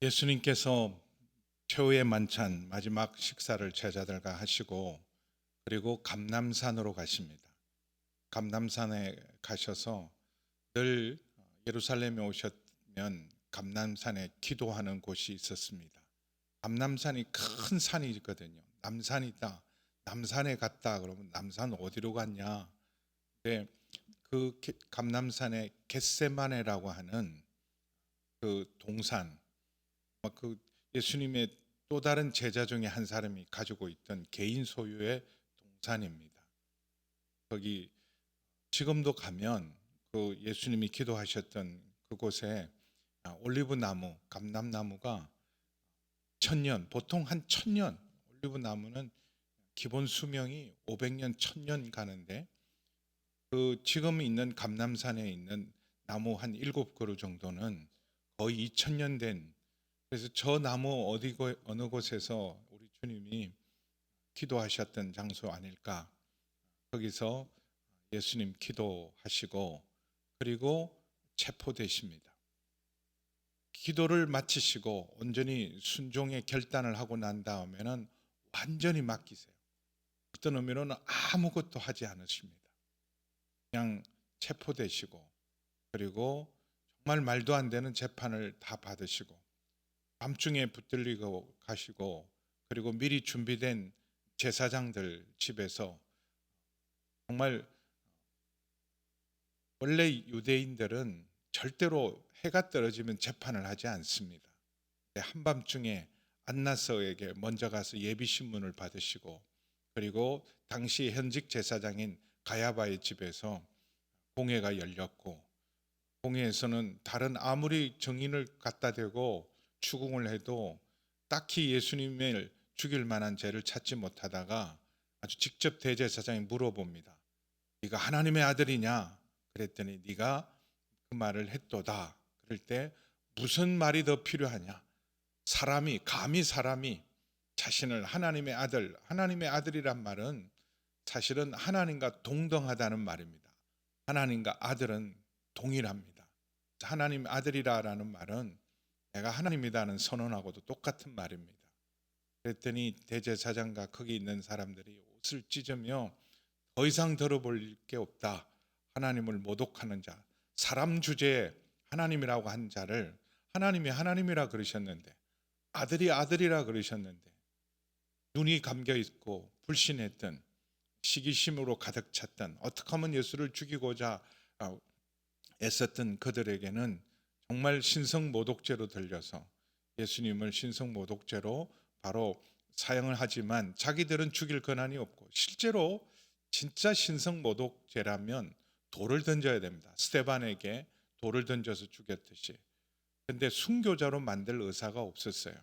예수님께서 최후의 만찬 마지막 식사를 제자들과 하시고 그리고 감람산으로 가십니다. 감람산에 가셔서 늘 예루살렘에 오셨면 감람산에 기도하는 곳이 있었습니다. 감람산이 큰 산이 있거든요. 남산이다. 남산에 갔다 그러면 남산 어디로 갔냐? 근데 그 감람산에 겟세마네라고 하는 그 동산, 그 예수님의 또 다른 제자 중에 한 사람이 가지고 있던 개인 소유의 동산입니다. 거기 지금도 가면 그 예수님이 기도하셨던 그곳에 올리브 나무, 감람나무가 천년, 보통 한 천년, 올리브 나무는 기본 수명이 500년, 천년 가는데 그 지금 있는 감람산에 있는 나무 한 7그루 정도는 거의 2000년 된, 그래서 저 나무 어느 곳에서 우리 주님이 기도하셨던 장소 아닐까. 거기서 예수님 기도하시고 그리고 체포되십니다. 기도를 마치시고 온전히 순종의 결단을 하고 난 다음에는 완전히 맡기세요. 어떤 의미로는 아무것도 하지 않으십니다. 그냥 체포되시고 그리고 정말 말도 안 되는 재판을 다 받으시고 밤중에 붙들리고 가시고 그리고 미리 준비된 제사장들 집에서 정말 원래 유대인들은 절대로 해가 떨어지면 재판을 하지 않습니다. 한밤중에 안나서에게 먼저 가서 예비 신문을 받으시고 그리고 당시 현직 제사장인 가야바의 집에서 공회가 열렸고 공회에서는 다른 아무리 증인을 갖다 대고 추궁을 해도 딱히 예수님을 죽일 만한 죄를 찾지 못하다가 아주 직접 대제사장이 물어봅니다. 네가 하나님의 아들이냐? 그랬더니 네가 그 말을 했도다. 그럴 때 무슨 말이 더 필요하냐? 감히 사람이 자신을 하나님의 아들이란 말은 사실은 하나님과 동등하다는 말입니다. 하나님과 아들은 동일합니다. 하나님 아들이라는 말은 내가 하나님이다는 선언하고도 똑같은 말입니다. 그랬더니 대제사장과 거기 있는 사람들이 옷을 찢으며 더 이상 들어볼 게 없다. 하나님을 모독하는 자, 사람 주제에 하나님이라고 한 자를 하나님이 하나님이라 그러셨는데 아들이 아들이라 그러셨는데 눈이 감겨 있고 불신했던 시기심으로 가득 찼던 어떻게 하면 예수를 죽이고자 애썼던 그들에게는 정말 신성모독죄로 들려서 예수님을 신성모독죄로 바로 사형을 하지만 자기들은 죽일 권한이 없고 실제로 진짜 신성모독죄라면 돌을 던져야 됩니다. 스데반에게 돌을 던져서 죽였듯이. 근데 순교자로 만들 의사가 없었어요.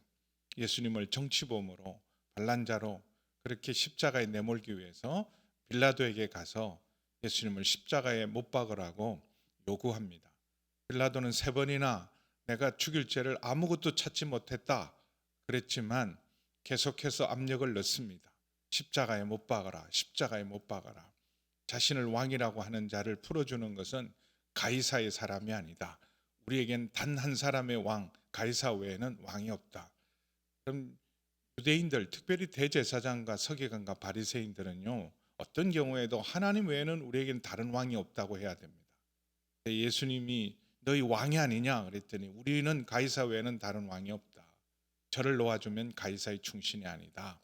예수님을 정치범으로 반란자로 그렇게 십자가에 내몰기 위해서 빌라도에게 가서 예수님을 십자가에 못 박으라고 요구합니다. 빌라도는 3번이나 내가 죽일 죄를 아무것도 찾지 못했다 그랬지만 계속해서 압력을 넣습니다. 십자가에 못 박아라, 십자가에 못 박아라. 자신을 왕이라고 하는 자를 풀어주는 것은 가이사의 사람이 아니다. 우리에겐 단 한 사람의 왕, 가이사 외에는 왕이 없다. 그럼 유대인들, 특별히 대제사장과 서기관과 바리새인들은요, 어떤 경우에도 하나님 외에는 우리에겐 다른 왕이 없다고 해야 됩니다. 예수님이 너희 왕이 아니냐 그랬더니 우리는 가이사 외에는 다른 왕이 없다. 저를 놓아주면 가이사의 충신이 아니다.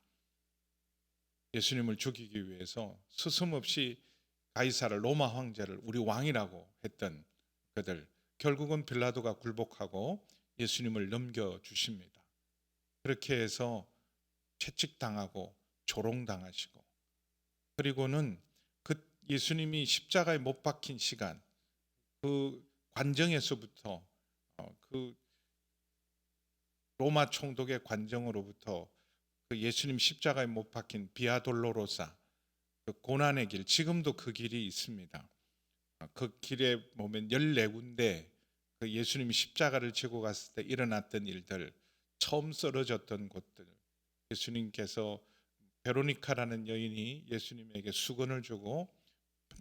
예수님을 죽이기 위해서 스스럼없이 가이사를, 로마 황제를 우리 왕이라고 했던 그들, 결국은 빌라도가 굴복하고 예수님을 넘겨주십니다. 그렇게 해서 채찍당하고 조롱당하시고 그리고는 그 예수님이 십자가에 못 박힌 시간, 그 관정에서부터 그 로마 총독의 관정으로부터 그 예수님 십자가에 못 박힌 비아 돌로로사, 그 고난의 길, 지금도 그 길이 있습니다. 그 길에 보면 14군데 그 예수님이 십자가를 지고 갔을 때 일어났던 일들, 처음 쓰러졌던 곳들, 예수님께서 베로니카라는 여인이 예수님에게 수건을 주고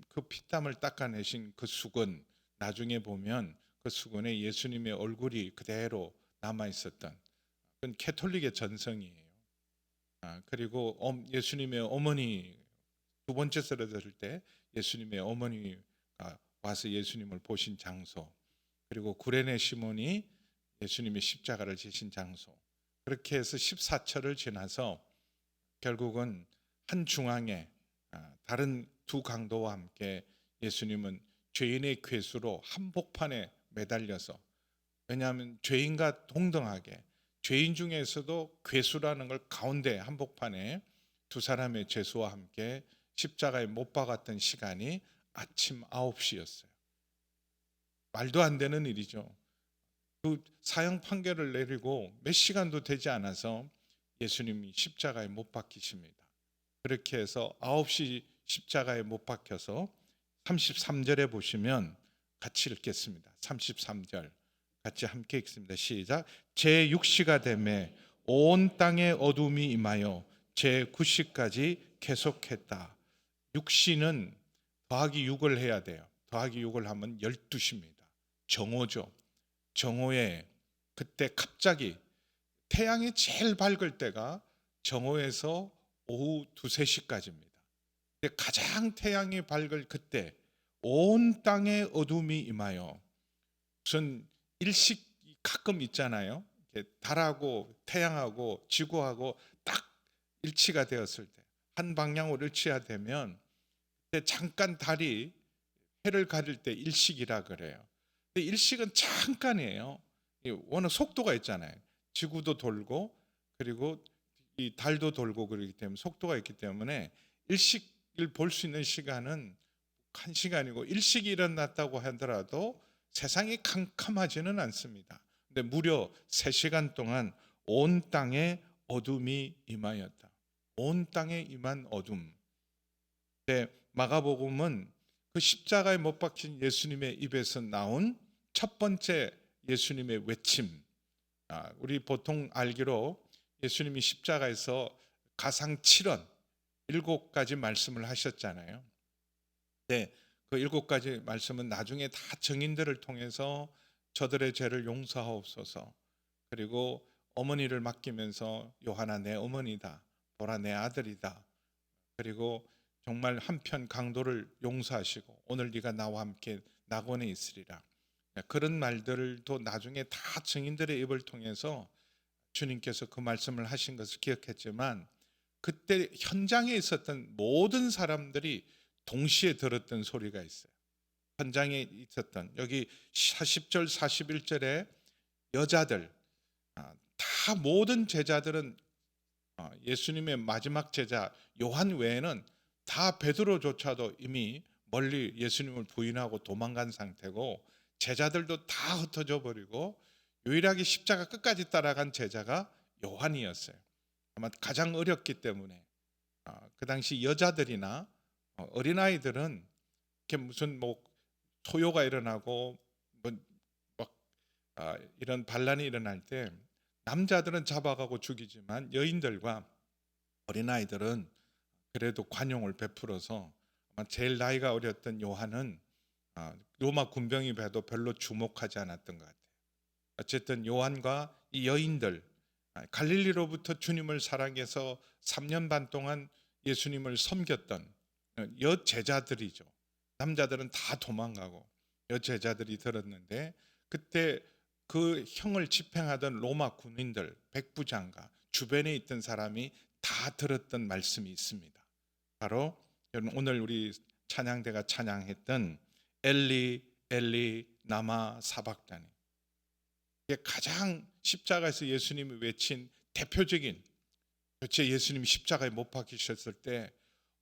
그 피땀을 닦아내신 그 수건, 나중에 보면 그 수건에 예수님의 얼굴이 그대로 남아 있었던 그건 캐톨릭의 전성이에요. 그리고 예수님의 어머니 두 번째 쓰러졌을 때 예수님의 어머니가 와서 예수님을 보신 장소, 그리고 구레네 시몬이 예수님의 십자가를 지신 장소, 그렇게 해서 14철을 지나서 결국은 한 중앙에 다른 두 강도와 함께 예수님은 죄인의 괴수로 한복판에 매달려서, 왜냐하면 죄인과 동등하게 죄인 중에서도 괴수라는 걸 가운데 한복판에 두 사람의 죄수와 함께 십자가에 못 박았던 시간이 아침 9시였어요. 말도 안 되는 일이죠. 그 사형 판결을 내리고 몇 시간도 되지 않아서 예수님이 십자가에 못 박히십니다. 그렇게 해서 9시 십자가에 못 박혀서 33절에 보시면 같이 읽겠습니다. 33절 같이 함께 읽습니다. 시작. 제6시가 되매 온 땅에 어둠이 임하여 제9시까지 계속했다. 6시는 더하기 6을 해야 돼요. 더하기 6을 하면 12시입니다. 정오죠. 정오에 그때 갑자기 태양이 제일 밝을 때가 정오에서 오후 2, 3시까지입니다. 가장 태양이 밝을 그때 온 땅에 어둠이 임하여, 무슨 일식이 가끔 있잖아요. 달하고 태양하고 지구하고 딱 일치가 되었을 때, 한 방향으로 일치가 되면 그때 잠깐 달이 해를 가릴 때 일식이라 그래요. 근데 일식은 잠깐이에요. 워낙 속도가 있잖아요. 지구도 돌고 그리고 이 달도 돌고 그러기 때문에 속도가 있기 때문에 일식을 볼 수 있는 시간은 1시간이고, 일식이 일어났다고 하더라도 세상이 캄캄하지는 않습니다. 근데 무려 3시간 동안 온 땅에 어둠이 임하였다. 온 땅에 임한 어둠. 근데 마가복음은 그 십자가에 못 박힌 예수님의 입에서 나온 첫 번째 예수님의 외침. 우리 보통 알기로 예수님이 십자가에서 가상 7원 7가지 말씀을 하셨잖아요. 네, 그 7가지 말씀은 나중에 다 증인들을 통해서 저들의 죄를 용서하옵소서, 그리고 어머니를 맡기면서 요한아 내 어머니다, 보라 내 아들이다, 그리고 정말 한편 강도를 용서하시고 오늘 네가 나와 함께 낙원에 있으리라, 그런 말들도 나중에 다 증인들의 입을 통해서 주님께서 그 말씀을 하신 것을 기억했지만, 그때 현장에 있었던 모든 사람들이 동시에 들었던 소리가 있어요. 현장에 있었던, 여기 40절 41절에 여자들, 다 모든 제자들은, 예수님의 마지막 제자 요한 외에는 다 베드로조차도 이미 멀리 예수님을 부인하고 도망간 상태고, 제자들도 다 흩어져 버리고 유일하게 십자가 끝까지 따라간 제자가 요한이었어요. 아마 가장 어렸기 때문에 그 당시 여자들이나 어린아이들은 이렇게 무슨 뭐 소요가 일어나고 막 이런 반란이 일어날 때 남자들은 잡아가고 죽이지만 여인들과 어린아이들은 그래도 관용을 베풀어서, 아마 제일 나이가 어렸던 요한은 로마 군병이 봐도 별로 주목하지 않았던 것 같아요. 어쨌든 요한과 이 여인들, 갈릴리로부터 주님을 사랑해서 3년 반 동안 예수님을 섬겼던 여제자들이죠. 남자들은 다 도망가고 여제자들이 들었는데, 그때 그 형을 집행하던 로마 군인들, 백부장과 주변에 있던 사람이 다 들었던 말씀이 있습니다. 바로 오늘 우리 찬양대가 찬양했던 엘리 엘리 나마 사박다니, 이게 가장 십자가에서 예수님이 외친 대표적인, 도대체 예수님이 십자가에 못 박히셨을 때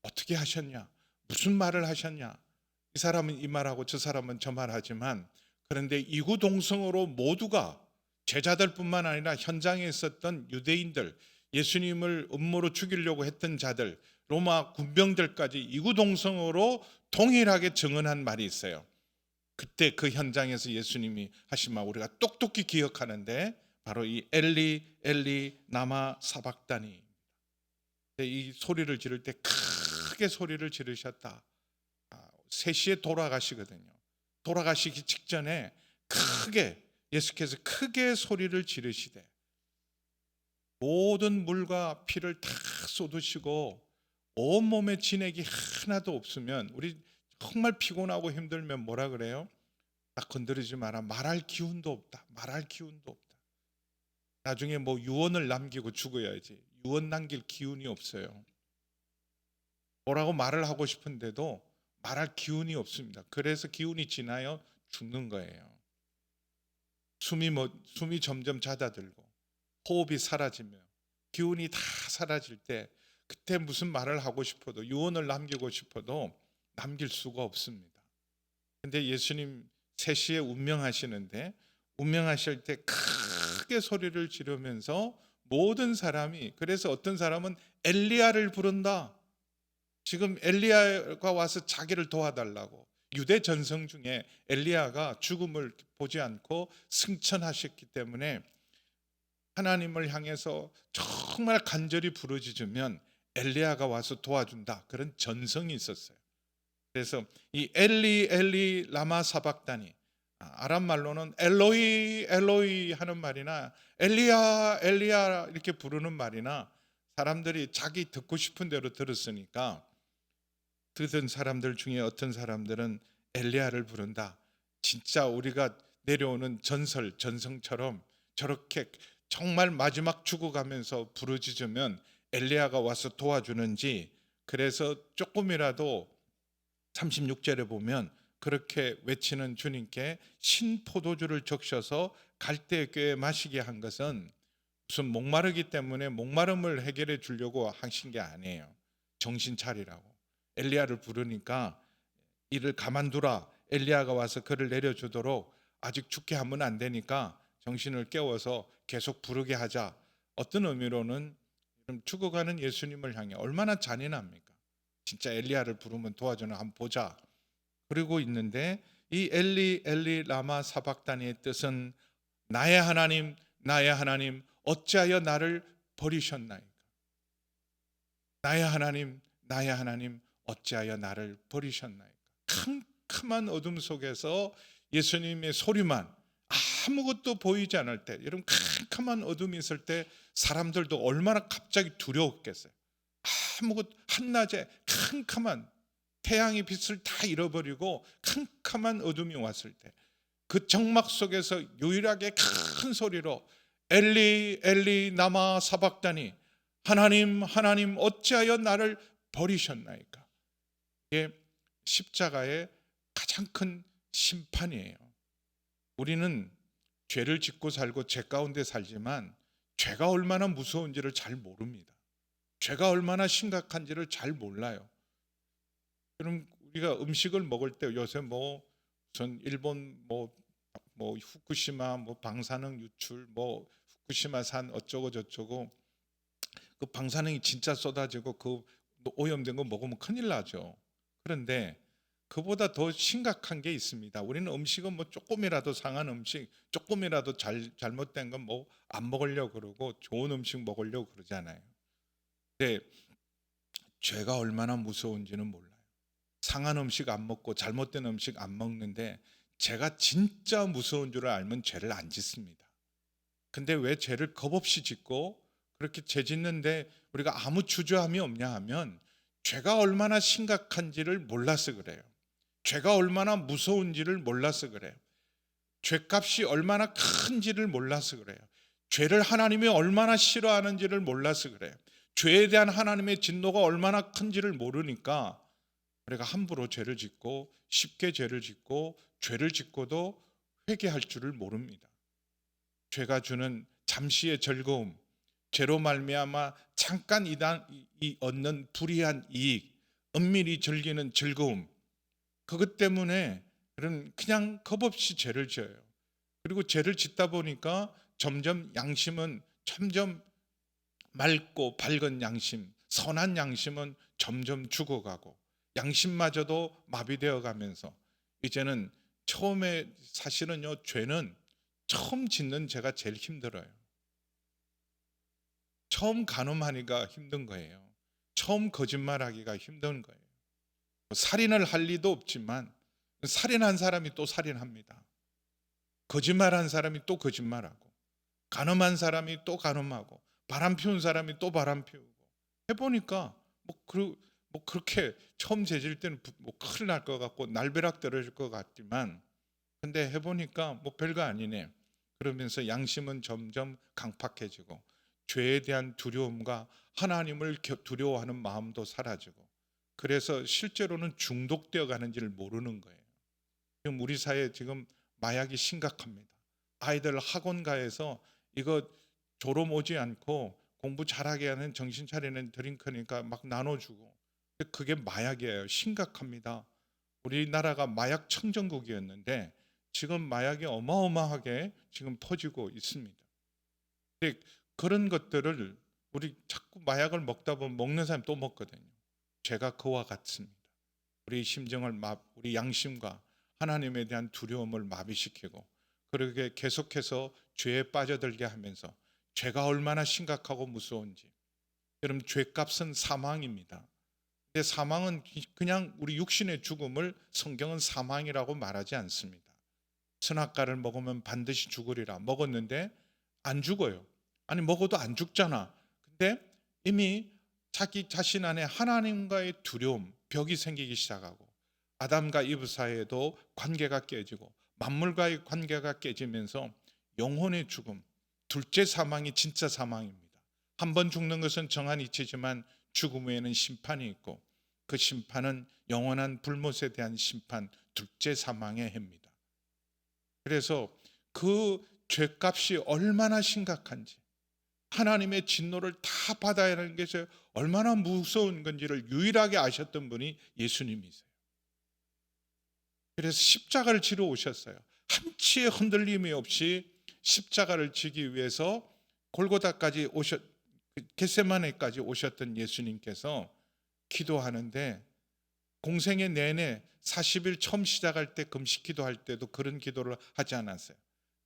어떻게 하셨냐, 무슨 말을 하셨냐, 이 사람은 이 말하고 저 사람은 저 말하지만, 그런데 이구동성으로 모두가, 제자들뿐만 아니라 현장에 있었던 유대인들, 예수님을 음모로 죽이려고 했던 자들, 로마 군병들까지 이구동성으로 동일하게 증언한 말이 있어요. 그때 그 현장에서 예수님이 하신 말 우리가 똑똑히 기억하는데, 바로 이 엘리 엘리 나마 사박다니, 이 소리를 지를 때 크게 소리를 지르셨다. 3시에 돌아가시거든요. 돌아가시기 직전에 크게 예수께서 크게 소리를 지르시되 모든 물과 피를 다 쏟으시고 온몸에 진액이 하나도 없으면, 우리 정말 피곤하고 힘들면 뭐라 그래요? 딱 건드리지 마라. 말할 기운도 없다. 말할 기운도 없다. 나중에 뭐 유언을 남기고 죽어야지. 유언 남길 기운이 없어요. 뭐라고 말을 하고 싶은데도 말할 기운이 없습니다. 그래서 기운이 지나요 죽는 거예요. 숨이 점점 잦아들고 호흡이 사라지며 기운이 다 사라질 때, 그때 무슨 말을 하고 싶어도 유언을 남기고 싶어도 남길 수가 없습니다. 근데 예수님 3시에 운명하시는데, 운명하실 때 크게 소리를 지르면서 모든 사람이, 그래서 어떤 사람은 엘리야를 부른다. 지금 엘리야가 와서 자기를 도와달라고. 유대 전성 중에 엘리야가 죽음을 보지 않고 승천하셨기 때문에 하나님을 향해서 정말 간절히 부르짖으면 엘리야가 와서 도와준다, 그런 전성이 있었어요. 그래서 이 엘리 엘리 라마 사박다니, 아람 말로는 엘로이 엘로이 하는 말이나 엘리야 엘리야 이렇게 부르는 말이나, 사람들이 자기 듣고 싶은 대로 들었으니까 듣은 사람들 중에 어떤 사람들은 엘리야를 부른다. 진짜 우리가 내려오는 전성처럼 저렇게 정말 마지막 죽어가면서 부르짖으면 엘리야가 와서 도와주는지, 그래서 조금이라도 36절에 보면 그렇게 외치는 주님께 신포도주를 적셔서 갈대교에 마시게 한 것은 무슨 목마르기 때문에 목마름을 해결해 주려고 하신 게 아니에요. 정신 차리라고. 엘리야를 부르니까 이를 가만두라. 엘리야가 와서 그를 내려주도록, 아직 죽게 하면 안 되니까 정신을 깨워서 계속 부르게 하자. 어떤 의미로는 죽어가는 예수님을 향해 얼마나 잔인합니까? 진짜 엘리야를 부르면 도와주는, 한번 보자. 그러고 있는데, 이 엘리 엘리 라마 사박다니의 뜻은 나의 하나님 나의 하나님 어찌하여 나를 버리셨나이까. 나의 하나님 나의 하나님 어찌하여 나를 버리셨나이까. 캄캄한 어둠 속에서 예수님의 소리만, 아무것도 보이지 않을 때, 여러분 캄캄한 어둠이 있을 때 사람들도 얼마나 갑자기 두려웠겠어요. 아무것, 한낮에 캄캄한, 태양의 빛을 다 잃어버리고 캄캄한 어둠이 왔을 때, 그 정막 속에서 유일하게 큰 소리로 엘리 엘리 나마 사박다니, 하나님 하나님 어찌하여 나를 버리셨나이까. 이게 십자가의 가장 큰 심판이에요. 우리는 죄를 짓고 살고 죄 가운데 살지만 죄가 얼마나 무서운지를 잘 모릅니다. 죄가 얼마나 심각한지를 잘 몰라요. 그럼 우리가 음식을 먹을 때 요새 뭐 전 일본 뭐 후쿠시마 뭐 방사능 유출, 뭐 후쿠시마산 어쩌고 저쩌고, 그 방사능이 진짜 쏟아지고 그 오염된 거 먹으면 큰일 나죠. 그런데 그보다 더 심각한 게 있습니다. 우리는 음식은 뭐 조금이라도 상한 음식, 조금이라도 잘못된 건 뭐 안 먹으려고 그러고 좋은 음식 먹으려고 그러잖아요. 근데 죄가 얼마나 무서운지는 몰라요. 상한 음식 안 먹고 잘못된 음식 안 먹는데, 죄가 진짜 무서운 줄 알면 죄를 안 짓습니다. 근데 왜 죄를 겁없이 짓고 그렇게 죄 짓는데 우리가 아무 주저함이 없냐 하면, 죄가 얼마나 심각한지를 몰라서 그래요. 죄가 얼마나 무서운지를 몰라서 그래요. 죄값이 얼마나 큰지를 몰라서 그래요. 죄를 하나님이 얼마나 싫어하는지를 몰라서 그래요. 죄에 대한 하나님의 진노가 얼마나 큰지를 모르니까 우리가 함부로 죄를 짓고, 쉽게 죄를 짓고, 죄를 짓고도 회개할 줄을 모릅니다. 죄가 주는 잠시의 즐거움, 죄로 말미암아 잠깐 얻는 불이한 이익, 은밀히 즐기는 즐거움, 그것 때문에 그냥 겁없이 죄를 지어요. 그리고 죄를 짓다 보니까 점점 양심은, 점점 맑고 밝은 양심, 선한 양심은 점점 죽어가고, 양심마저도 마비되어 가면서 이제는, 처음에 사실은요, 죄는 처음 짓는 죄가 제일 힘들어요. 처음 간음하기가 힘든 거예요. 처음 거짓말하기가 힘든 거예요. 살인을 할 리도 없지만 살인한 사람이 또 살인합니다. 거짓말한 사람이 또 거짓말하고, 간음한 사람이 또 간음하고, 바람 피운 사람이 또 바람 피우고. 해보니까 뭐 그렇게 처음 재질 때는 뭐 큰일 날 것 같고 날벼락 떨어질 것 같지만, 근데 해보니까 뭐 별거 아니네. 그러면서 양심은 점점 강팍해지고, 죄에 대한 두려움과 하나님을 두려워하는 마음도 사라지고, 그래서 실제로는 중독되어 가는지를 모르는 거예요. 지금 우리 사회에 지금 마약이 심각합니다. 아이들 학원가에서 이거 졸업 오지 않고 공부 잘하게 하는 정신 차리는 드링크니까 막 나눠주고, 그게 마약이에요. 심각합니다. 우리나라가 마약 청정국이었는데 지금 마약이 어마어마하게 지금 퍼지고 있습니다. 근데 그런 것들을 우리 자꾸 마약을 먹다 보면 먹는 사람 또 먹거든요. 죄가 그와 같습니다. 우리 심정을 우리 양심과 하나님에 대한 두려움을 마비시키고, 그렇게 계속해서 죄에 빠져들게 하면서, 죄가 얼마나 심각하고 무서운지. 여러분, 죄값은 사망입니다. 근데 사망은 그냥 우리 육신의 죽음을 성경은 사망이라고 말하지 않습니다. 선악과를 먹으면 반드시 죽으리라 먹었는데 안 죽어요. 아니 먹어도 안 죽잖아. 근데 이미 자기 자신 안에 하나님과의 두려움, 벽이 생기기 시작하고, 아담과 이브 사이에도 관계가 깨지고 만물과의 관계가 깨지면서 영혼의 죽음, 둘째 사망이 진짜 사망입니다. 한 번 죽는 것은 정한 이치지만 죽음 후에는 심판이 있고, 그 심판은 영원한 불못에 대한 심판, 둘째 사망의 해입니다. 그래서 그 죄값이 얼마나 심각한지, 하나님의 진노를 다 받아야 하는 것이 얼마나 무서운 건지를 유일하게 아셨던 분이 예수님이세요. 그래서 십자가를 지러 오셨어요. 한치의 흔들림이 없이 십자가를 지기 위해서 골고다까지 겟세마네까지 오셨던 예수님께서 기도하는데, 공생의 내내 40일 처음 시작할 때 금식 기도할 때도 그런 기도를 하지 않았어요.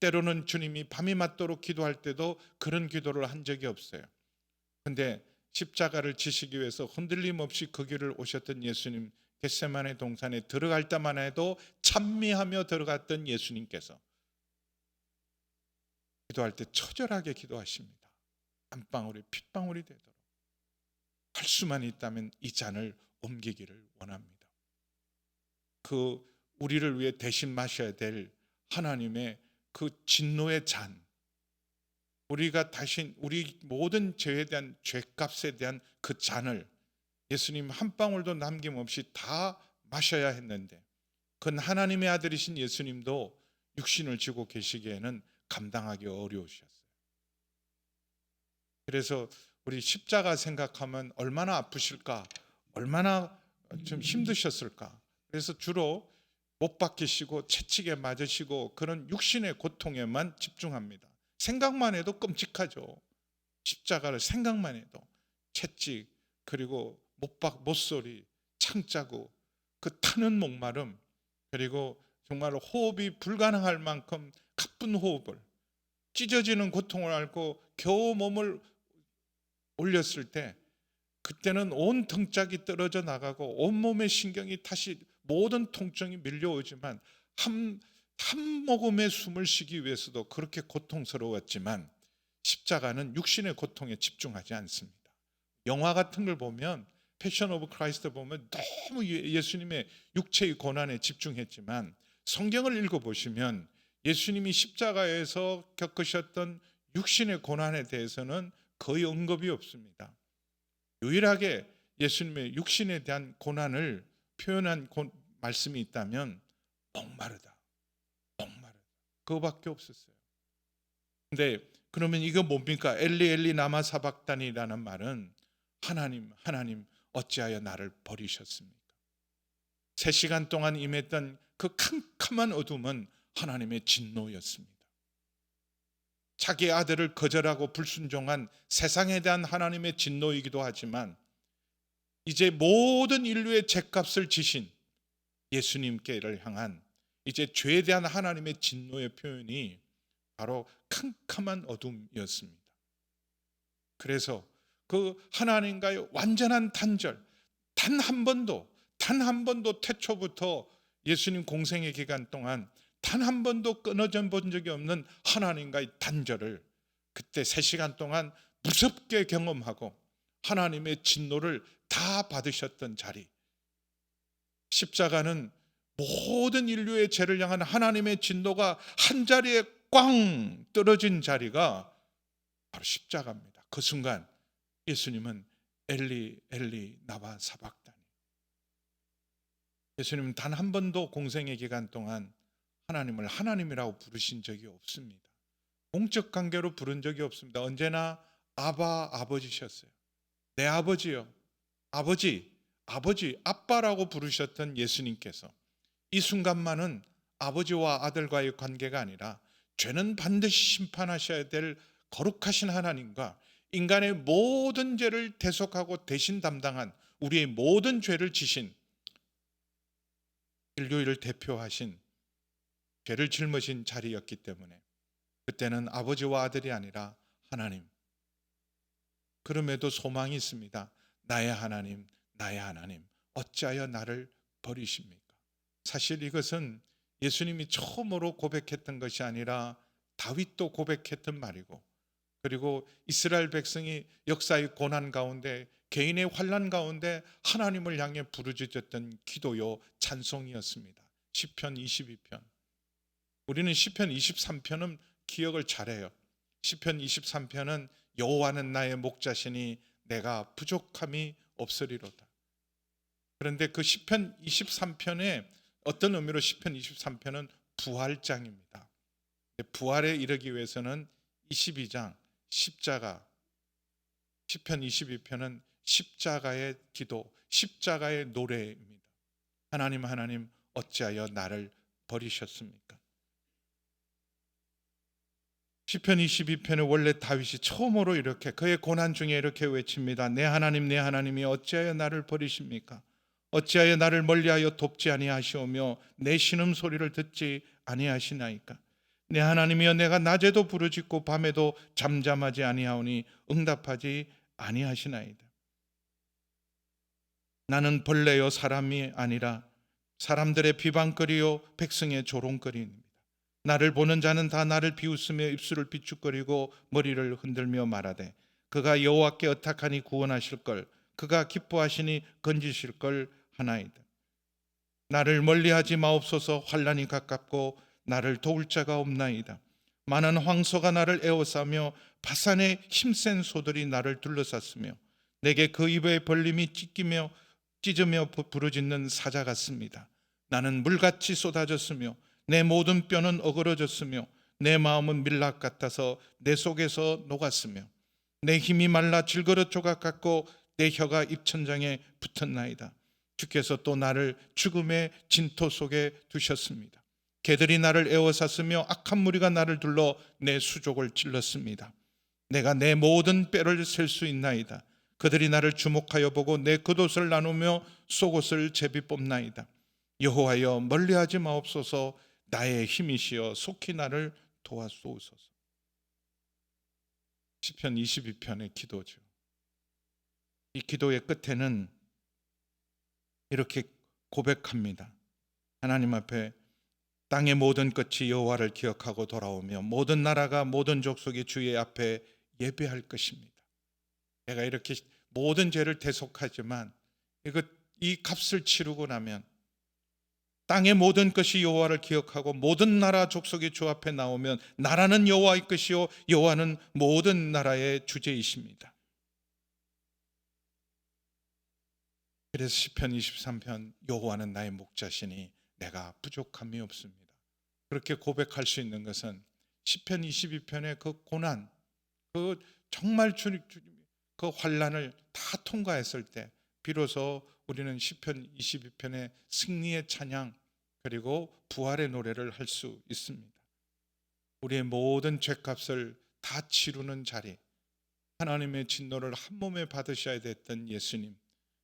때로는 주님이 밤이 맞도록 기도할 때도 그런 기도를 한 적이 없어요. 근데 십자가를 지시기 위해서 흔들림 없이 그 길을 오셨던 예수님, 겟세마네 동산에 들어갈 때만 해도 찬미하며 들어갔던 예수님께서 기도할 때 처절하게 기도하십니다. 한 방울이 핏방울이 되도록 할 수만 있다면 이 잔을 옮기기를 원합니다. 그 우리를 위해 대신 마셔야 될 하나님의 그 진노의 잔, 우리가 우리 모든 죄에 대한 죄값에 대한 그 잔을 예수님 한 방울도 남김없이 다 마셔야 했는데, 그건 하나님의 아들이신 예수님도 육신을 지고 계시기에는 감당하기 어려우셨어요. 그래서 우리 십자가 생각하면 얼마나 아프실까, 얼마나 좀 힘드셨을까. 그래서 주로 못 박히시고 채찍에 맞으시고 그런 육신의 고통에만 집중합니다. 생각만 해도 끔찍하죠. 십자가를 생각만 해도 채찍, 그리고 못소리, 창자국, 그 타는 목마름, 그리고 정말 호흡이 불가능할 만큼 가쁜 호흡을, 찢어지는 고통을 앓고 겨우 몸을 올렸을 때, 그때는 온 등짝이 떨어져 나가고 온몸의 신경이 다시 모든 통증이 밀려오지만 한 모금의 숨을 쉬기 위해서도 그렇게 고통스러웠지만, 십자가는 육신의 고통에 집중하지 않습니다. 영화 같은 걸 보면, 패션 오브 크라이스트 보면 너무 예수님의 육체의 고난에 집중했지만, 성경을 읽어보시면 예수님이 십자가에서 겪으셨던 육신의 고난에 대해서는 거의 언급이 없습니다. 유일하게 예수님의 육신에 대한 고난을 표현한 말씀이 있다면 목마르다, 그거밖에 없었어요. 근데 그러면 이거 뭡니까? 엘리 엘리 라마 사박단이라는 말은 하나님 어찌하여 나를 버리셨습니까? 3시간 동안 임했던 그 캄캄한 어둠은 하나님의 진노였습니다. 자기 아들을 거절하고 불순종한 세상에 대한 하나님의 진노이기도 하지만, 이제 모든 인류의 죄값을 지신 예수님께를 향한 이제 죄에 대한 하나님의 진노의 표현이 바로 캄캄한 어둠이었습니다. 그래서 그 하나님과의 완전한 단절, 단 한 번도 태초부터 예수님 공생의 기간 동안 단 한 번도 끊어져 본 적이 없는 하나님과의 단절을 그때 3시간 동안 무섭게 경험하고 하나님의 진노를 다 받으셨던 자리, 십자가는 모든 인류의 죄를 향한 하나님의 진노가 한 자리에 꽝 떨어진 자리가 바로 십자가입니다. 그 순간 예수님은 엘리 엘리 나와 사박다니, 예수님은 단 한 번도 공생의 기간 동안 하나님을 하나님이라고 부르신 적이 없습니다. 공적 관계로 부른 적이 없습니다. 언제나 아바 아버지셨어요. 내 아버지요, 아버지, 아버지, 아빠라고 부르셨던 예수님께서 이 순간만은 아버지와 아들과의 관계가 아니라 죄는 반드시 심판하셔야 될 거룩하신 하나님과 인간의 모든 죄를 대속하고 대신 담당한 우리의 모든 죄를 지신 인류를 대표하신 죄를 짊어진 자리였기 때문에 그때는 아버지와 아들이 아니라 하나님, 그럼에도 소망이 있습니다. 나의 하나님, 나의 하나님, 어찌하여 나를 버리십니까? 사실 이것은 예수님이 처음으로 고백했던 것이 아니라 다윗도 고백했던 말이고, 그리고 이스라엘 백성이 역사의 고난 가운데, 개인의 환난 가운데 하나님을 향해 부르짖었던 기도요 찬송이었습니다. 시편 22편. 우리는 시편 23편은 기억을 잘해요. 시편 23편은 여호와는 나의 목자시니 내가 부족함이 없으리로다. 그런데 그 시편 23편에 어떤 의미로 시편 23편은 부활장입니다. 부활에 이르기 위해서는 22장 십자가, 시편 22편은 십자가의 기도, 십자가의 노래입니다. 하나님 하나님 어찌하여 나를 버리셨습니까? 시편 22편에 원래 다윗이 처음으로 이렇게 그의 고난 중에 이렇게 외칩니다. 내 하나님 내 하나님이 어찌하여 나를 버리십니까? 어찌하여 나를 멀리하여 돕지 아니하시오며 내 신음소리를 듣지 아니하시나이까? 내 하나님이여 내가 낮에도 부르짖고 밤에도 잠잠하지 아니하오니 응답하지 아니하시나이다. 나는 벌레요 사람이 아니라 사람들의 비방거리요 백성의 조롱거리입니다. 나를 보는 자는 다 나를 비웃으며 입술을 비축거리고 머리를 흔들며 말하되 그가 여호와께 의탁하니 구원하실 걸, 그가 기뻐하시니 건지실 걸 하나이다. 나를 멀리하지 마옵소서. 환난이 가깝고 나를 도울 자가 없나이다. 많은 황소가 나를 에워싸며 바산의 힘센 소들이 나를 둘러쌌으며 내게 그 입의 벌림이 찢으며 부르짖는 사자 같습니다. 나는 물같이 쏟아졌으며 내 모든 뼈는 어그러졌으며 내 마음은 밀락 같아서 내 속에서 녹았으며 내 힘이 말라 질그릇 조각 같고 내 혀가 입천장에 붙었나이다. 주께서 또 나를 죽음의 진토 속에 두셨습니다. 개들이 나를 에워쌌으며 악한 무리가 나를 둘러 내 수족을 찔렀습니다. 내가 내 모든 뼈를 셀 수 있나이다. 그들이 나를 주목하여 보고 내 겉옷을 나누며 속옷을 제비 뽑나이다. 여호와여 멀리하지 마옵소서. 나의 힘이시여 속히 나를 도와주옵소서. 시편 22편의 기도죠. 이 기도의 끝에는 이렇게 고백합니다. 하나님 앞에 땅의 모든 끝이 여호와를 기억하고 돌아오며 모든 나라가 모든 족속이 주의 앞에 예배할 것입니다. 내가 이렇게 모든 죄를 대속하지만 이 값을 치르고 나면 땅의 모든 것이 여호와를 기억하고 모든 나라 족속이 주 앞에 나오면 나라는 여호와의 것이요 여호와는 모든 나라의 주제이십니다. 그래서 시편 23편 여호와는 나의 목자시니 내가 부족함이 없습니다. 그렇게 고백할 수 있는 것은 시편 22편의 그 고난, 그 정말 그 환난을 다 통과했을 때 비로소 우리는 시편 22편의 승리의 찬양 그리고 부활의 노래를 할 수 있습니다. 우리의 모든 죄값을 다 치르는 자리, 하나님의 진노를 한 몸에 받으셔야 됐던 예수님,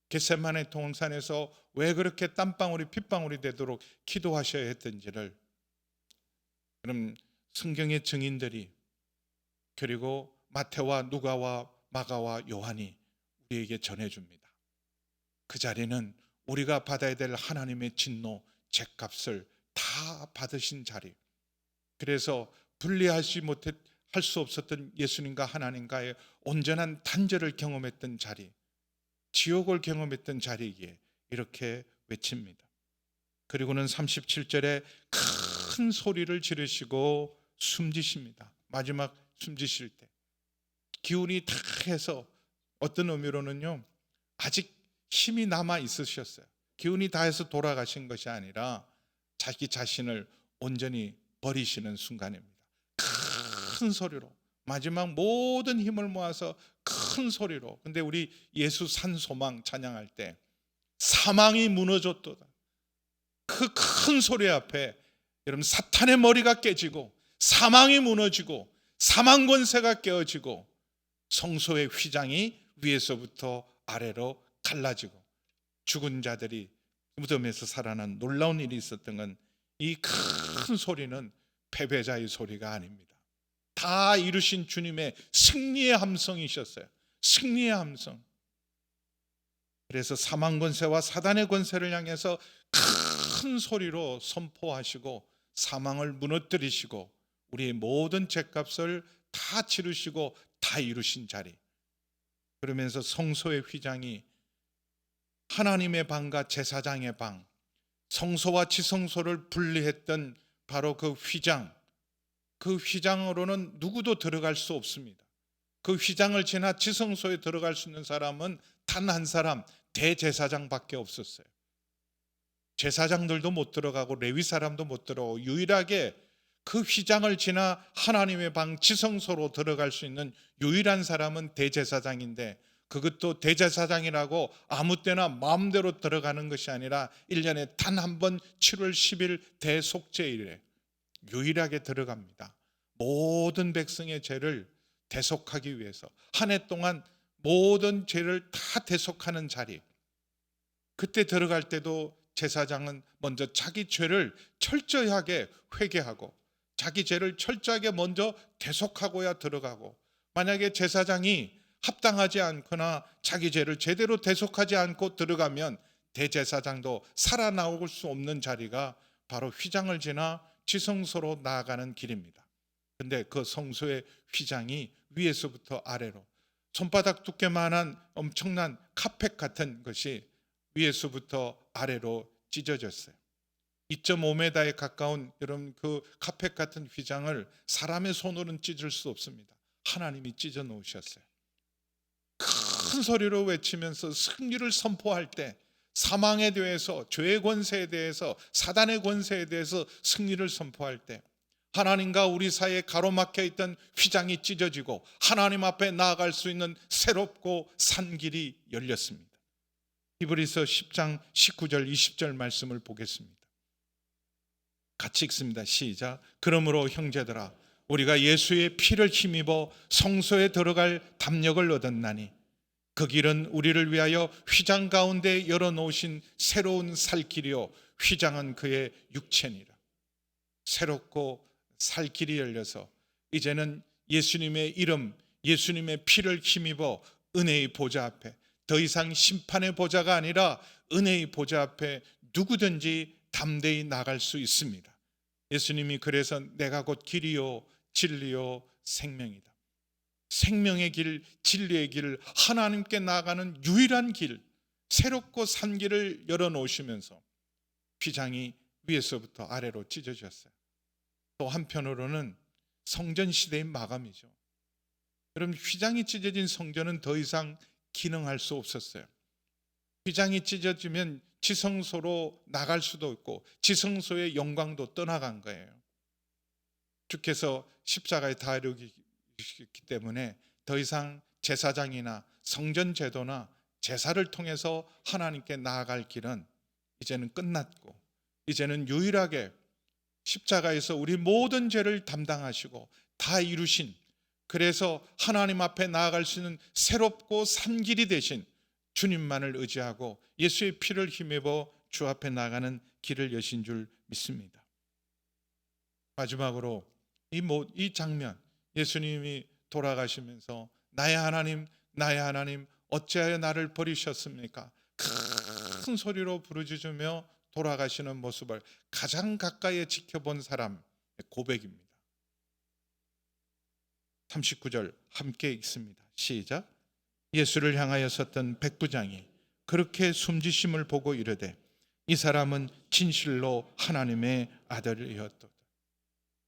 겟세마네 동산에서 왜 그렇게 땀방울이 핏방울이 되도록 기도하셔야 했던지를 그럼 성경의 증인들이 그리고 마태와 누가와 마가와 요한이 우리에게 전해줍니다. 그 자리는 우리가 받아야 될 하나님의 진노, 죄값을 다 다 받으신 자리. 그래서 분리하지 못해 할 수 없었던 예수님과 하나님과의 온전한 단절을 경험했던 자리, 지옥을 경험했던 자리이기에 이렇게 외칩니다. 그리고는 37절에 큰 소리를 지르시고 숨지십니다. 마지막 숨지실 때 기운이 다 해서 어떤 의미로는요, 아직 힘이 남아 있으셨어요. 기운이 다 해서 돌아가신 것이 아니라 자기 자신을 온전히 버리시는 순간입니다. 큰 소리로, 마지막 모든 힘을 모아서 큰 소리로. 근데 우리 예수 산소망 찬양할 때 사망이 무너졌도다, 그 큰 소리 앞에 여러분, 사탄의 머리가 깨지고 사망이 무너지고 사망 권세가 깨어지고 성소의 휘장이 위에서부터 아래로 갈라지고 죽은 자들이 무덤에서 살아난 놀라운 일이 있었던 건, 이 큰 소리는 패배자의 소리가 아닙니다. 다 이루신 주님의 승리의 함성이셨어요. 승리의 함성. 그래서 사망 권세와 사단의 권세를 향해서 큰 소리로 선포하시고 사망을 무너뜨리시고 우리의 모든 죄값을 다 치르시고 다 이루신 자리. 그러면서 성소의 휘장이 하나님의 방과 제사장의 방, 성소와 지성소를 분리했던 바로 그 휘장, 그 휘장으로는 누구도 들어갈 수 없습니다. 그 휘장을 지나 지성소에 들어갈 수 있는 사람은 단 한 사람, 대제사장밖에 없었어요. 제사장들도 못 들어가고 레위 사람도 못 들어가고, 유일하게 그 휘장을 지나 하나님의 방 지성소로 들어갈 수 있는 유일한 사람은 대제사장인데, 그것도 대제사장이라고 아무 때나 마음대로 들어가는 것이 아니라 1년에 단 한 번 7월 10일 대속죄일에 유일하게 들어갑니다. 모든 백성의 죄를 대속하기 위해서 한 해 동안 모든 죄를 다 대속하는 자리. 그때 들어갈 때도 제사장은 먼저 자기 죄를 철저하게 회개하고 자기 죄를 철저하게 먼저 대속하고야 들어가고, 만약에 제사장이 합당하지 않거나 자기 죄를 제대로 대속하지 않고 들어가면 대제사장도 살아나올 수 없는 자리가 바로 휘장을 지나 지성소로 나아가는 길입니다. 근데 그 성소의 휘장이 위에서부터 아래로 손바닥 두께만한 엄청난 카펫 같은 것이 위에서부터 아래로 찢어졌어요. 2.5m에 가까운 여러분 그 카펫 같은 휘장을 사람의 손으로는 찢을 수 없습니다. 하나님이 찢어 놓으셨어요. 큰 소리로 외치면서 승리를 선포할 때, 사망에 대해서, 죄의 권세에 대해서, 사단의 권세에 대해서 승리를 선포할 때 하나님과 우리 사이에 가로막혀 있던 휘장이 찢어지고 하나님 앞에 나아갈 수 있는 새롭고 산 길이 열렸습니다. 히브리서 10장 19절 20절 말씀을 보겠습니다. 같이 읽습니다. 시작. 그러므로 형제들아, 우리가 예수의 피를 힘입어 성소에 들어갈 담력을 얻었나니 그 길은 우리를 위하여 휘장 가운데 열어놓으신 새로운 살 길이요 휘장은 그의 육체니라. 새롭고 살 길이 열려서 이제는 예수님의 이름, 예수님의 피를 힘입어 은혜의 보좌 앞에, 더 이상 심판의 보좌가 아니라 은혜의 보좌 앞에 누구든지 담대히 나갈 수 있습니다. 예수님이 그래서 내가 곧 길이요 진리요 생명이다. 생명의 길, 진리의 길, 하나님께 나아가는 유일한 길, 새롭고 산 길을 열어놓으시면서 휘장이 위에서부터 아래로 찢어졌어요. 또 한편으로는 성전 시대의 마감이죠. 여러분, 휘장이 찢어진 성전은 더 이상 기능할 수 없었어요. 휘장이 찢어지면 지성소로 나갈 수도 있고 지성소의 영광도 떠나간 거예요. 주께서 십자가에 달리기 때문에 더 이상 제사장이나 성전 제도나 제사를 통해서 하나님께 나아갈 길은 이제는 끝났고, 이제는 유일하게 십자가에서 우리 모든 죄를 담당하시고 다 이루신, 그래서 하나님 앞에 나아갈 수 있는 새롭고 산 길이 되신 주님만을 의지하고 예수의 피를 힘입어 주 앞에 나가는 길을 여신 줄 믿습니다. 마지막으로 이 장면, 예수님이 돌아가시면서 나의 하나님, 나의 하나님, 어찌하여 나를 버리셨습니까? 큰 소리로 부르짖으며 돌아가시는 모습을 가장 가까이에 지켜본 사람의 고백입니다. 39절 함께 읽습니다. 시작. 예수를 향하여 섰던 백부장이 그렇게 숨지심을 보고 이르되 이 사람은 진실로 하나님의 아들이었도다.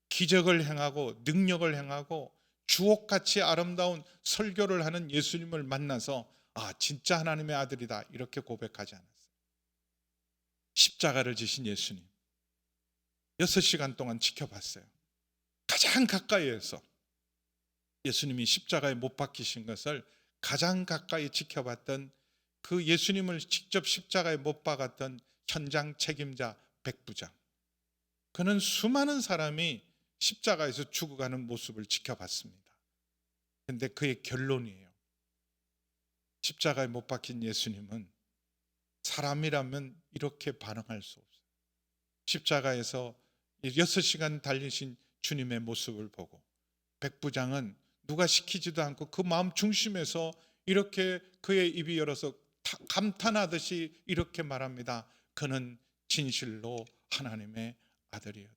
기적을 행하고 능력을 행하고 주옥같이 아름다운 설교를 하는 예수님을 만나서 진짜 하나님의 아들이다 이렇게 고백하지 않았어요. 십자가를 지신 예수님 6시간 동안 지켜봤어요. 가장 가까이에서 예수님이 십자가에 못 박히신 것을 가장 가까이 지켜봤던 그 예수님을 직접 십자가에 못 박았던 현장 책임자 백부장, 그는 수많은 사람이 십자가에서 죽어가는 모습을 지켜봤습니다. 그런데 그의 결론이에요. 십자가에 못 박힌 예수님은 사람이라면 이렇게 반응할 수 없어요. 십자가에서 6시간 달리신 주님의 모습을 보고 백부장은 누가 시키지도 않고 그 마음 중심에서 이렇게 그의 입이 열어서 감탄하듯이 이렇게 말합니다. 그는 진실로 하나님의 아들이었다.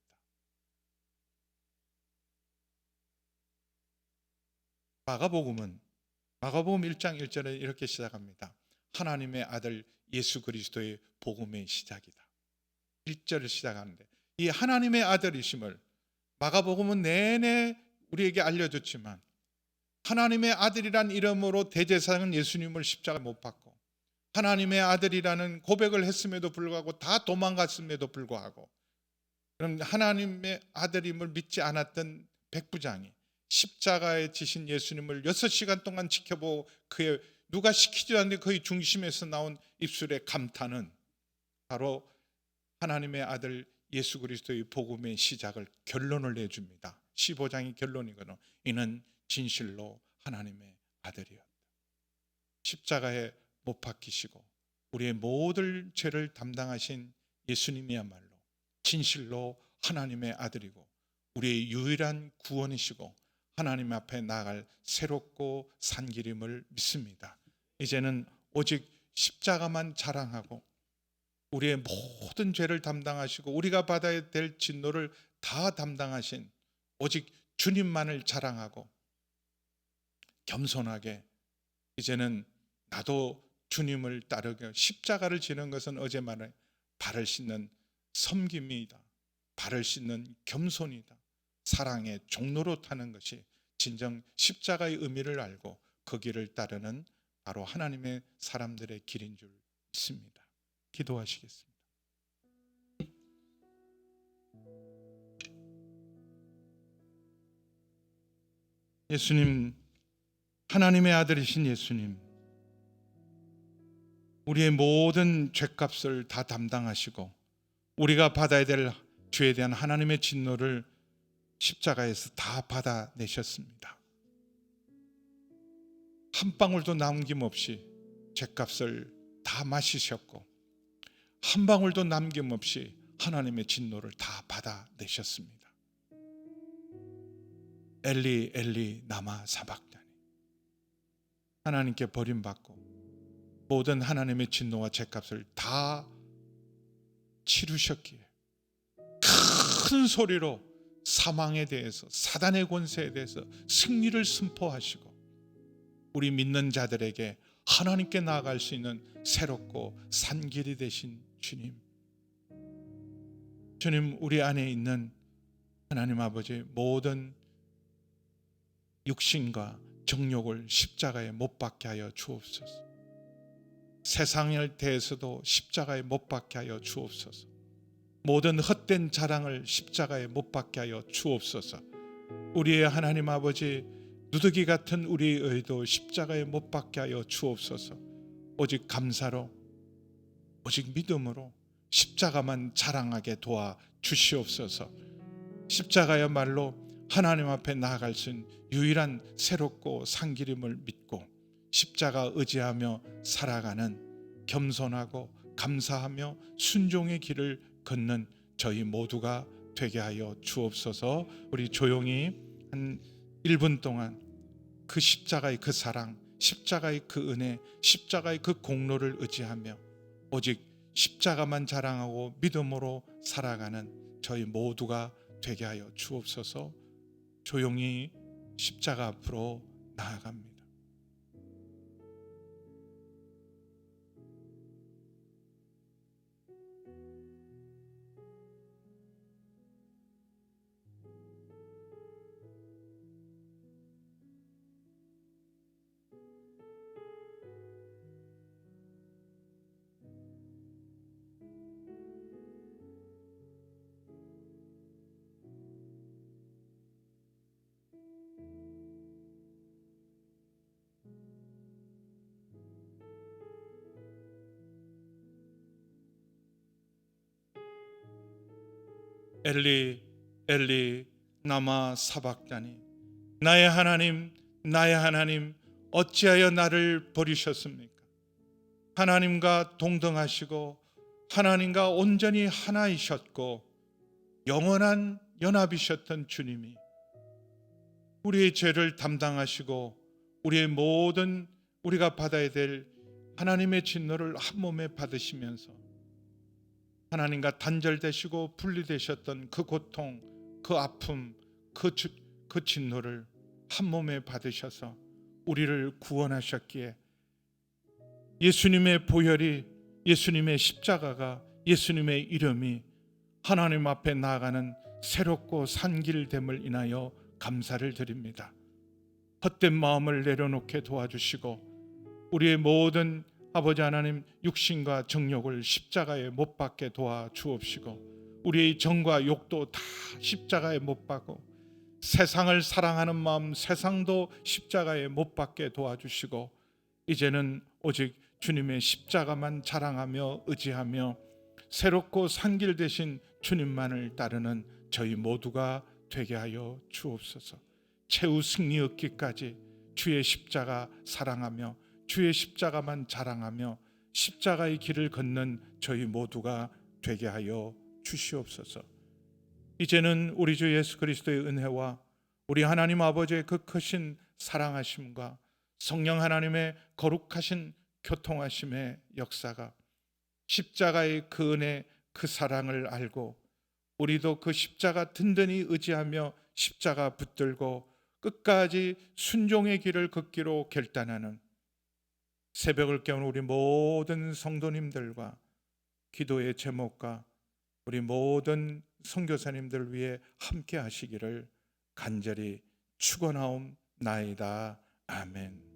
마가복음 1장 1절에 이렇게 시작합니다. 하나님의 아들 예수 그리스도의 복음의 시작이다. 1절을 시작하는데 이 하나님의 아들이심을 마가복음은 내내 우리에게 알려줬지만 하나님의 아들이란 이름으로 대제사장은 예수님을 십자가에 못 박고 하나님의 아들이라는 고백을 했음에도 불구하고 다 도망갔음에도 불구하고 그럼 하나님의 아들임을 믿지 않았던 백부장이 십자가에 지신 예수님을 6시간 동안 지켜보고 그의 누가 시키지도 않는데 그의 중심에서 나온 입술의 감탄은 바로 하나님의 아들 예수 그리스도의 복음의 시작을 결론을 내줍니다. 15장이 결론이거든. 이는 진실로 하나님의 아들이었다. 십자가에 못 박히시고 우리의 모든 죄를 담당하신 예수님이야말로 진실로 하나님의 아들이고 우리의 유일한 구원이시고 하나님 앞에 나아갈 새롭고 산 길임을 믿습니다. 이제는 오직 십자가만 자랑하고 우리의 모든 죄를 담당하시고 우리가 받아야 될 진노를 다 담당하신 오직 주님만을 자랑하고 겸손하게 이제는 나도 주님을 따르게 십자가를 지는 것은 어제 말한 발을 씻는 섬김이다. 발을 씻는 겸손이다. 사랑의 종로로 타는 것이 진정 십자가의 의미를 알고 그 길을 따르는 바로 하나님의 사람들의 길인 줄 믿습니다. 기도하시겠습니다. 예수님, 하나님의 아들이신 예수님, 우리의 모든 죄값을 다 담당하시고 우리가 받아야 될 죄에 대한 하나님의 진노를 십자가에서 다 받아내셨습니다. 한 방울도 남김없이 죄값을 다 마시셨고 한 방울도 남김없이 하나님의 진노를 다 받아내셨습니다. 엘리 엘리 라마 사박다니, 하나님께 버림받고 모든 하나님의 진노와 죄값을 다 치르셨기에 큰 소리로 사망에 대해서 사단의 권세에 대해서 승리를 선포하시고 우리 믿는 자들에게 하나님께 나아갈 수 있는 새롭고 산 길이 되신 주님, 우리 안에 있는 하나님 아버지 모든 육신과 정욕을 십자가에 못 박게 하여 주옵소서. 세상에 대해서도 십자가에 못 박게 하여 주옵소서. 모든 헛된 자랑을 십자가에 못 박게 하여 주옵소서. 우리의 하나님 아버지 누더기 같은 우리의 의도 십자가에 못 박게 하여 주옵소서. 오직 감사로 오직 믿음으로 십자가만 자랑하게 도와 주시옵소서. 십자가야말로 하나님 앞에 나아갈 수 있는 유일한 새롭고 산 길임을 믿고 십자가 의지하며 살아가는 겸손하고 감사하며 순종의 길을 걷는 저희 모두가 되게 하여 주옵소서. 우리 조용히 한 1분 동안 그 십자가의 그 사랑, 십자가의 그 은혜, 십자가의 그 공로를 의지하며 오직 십자가만 자랑하고 믿음으로 살아가는 저희 모두가 되게 하여 주옵소서. 조용히 십자가 앞으로 나아갑니다. 엘리 엘리 나마 사박다니, 나의 하나님 나의 하나님 어찌하여 나를 버리셨습니까? 하나님과 동등하시고 하나님과 온전히 하나이셨고 영원한 연합이셨던 주님이 우리의 죄를 담당하시고 우리의 모든 우리가 받아야 될 하나님의 진노를 한 몸에 받으시면서 하나님과 단절되시고 분리되셨던 그 고통, 그 아픔, 그 진노를 한 몸에 받으셔서 우리를 구원하셨기에 예수님의 보혈이, 예수님의 십자가가, 예수님의 이름이 하나님 앞에 나아가는 새롭고 산 길됨을 인하여 감사를 드립니다. 헛된 마음을 내려놓게 도와주시고 우리의 모든 아버지 하나님 육신과 정욕을 십자가에 못 박게 도와주옵시고 우리의 정과 욕도 다 십자가에 못 박고 세상을 사랑하는 마음 세상도 십자가에 못 박게 도와주시고 이제는 오직 주님의 십자가만 자랑하며 의지하며 새롭고 산길 되신 주님만을 따르는 저희 모두가 되게 하여 주옵소서. 최후 승리 얻기까지 주의 십자가 사랑하며 주의 십자가만 자랑하며 십자가의 길을 걷는 저희 모두가 되게 하여 주시옵소서. 이제는 우리 주 예수 그리스도의 은혜와 우리 하나님 아버지의 그 크신 사랑하심과 성령 하나님의 거룩하신 교통하심의 역사가 십자가의 그 은혜 그 사랑을 알고 우리도 그 십자가 든든히 의지하며 십자가 붙들고 끝까지 순종의 길을 걷기로 결단하는 새벽을 깨우는 우리 모든 성도님들과 기도의 제목과 우리 모든 선교사님들 위해 함께 하시기를 간절히 축원하옵나이다. 아멘.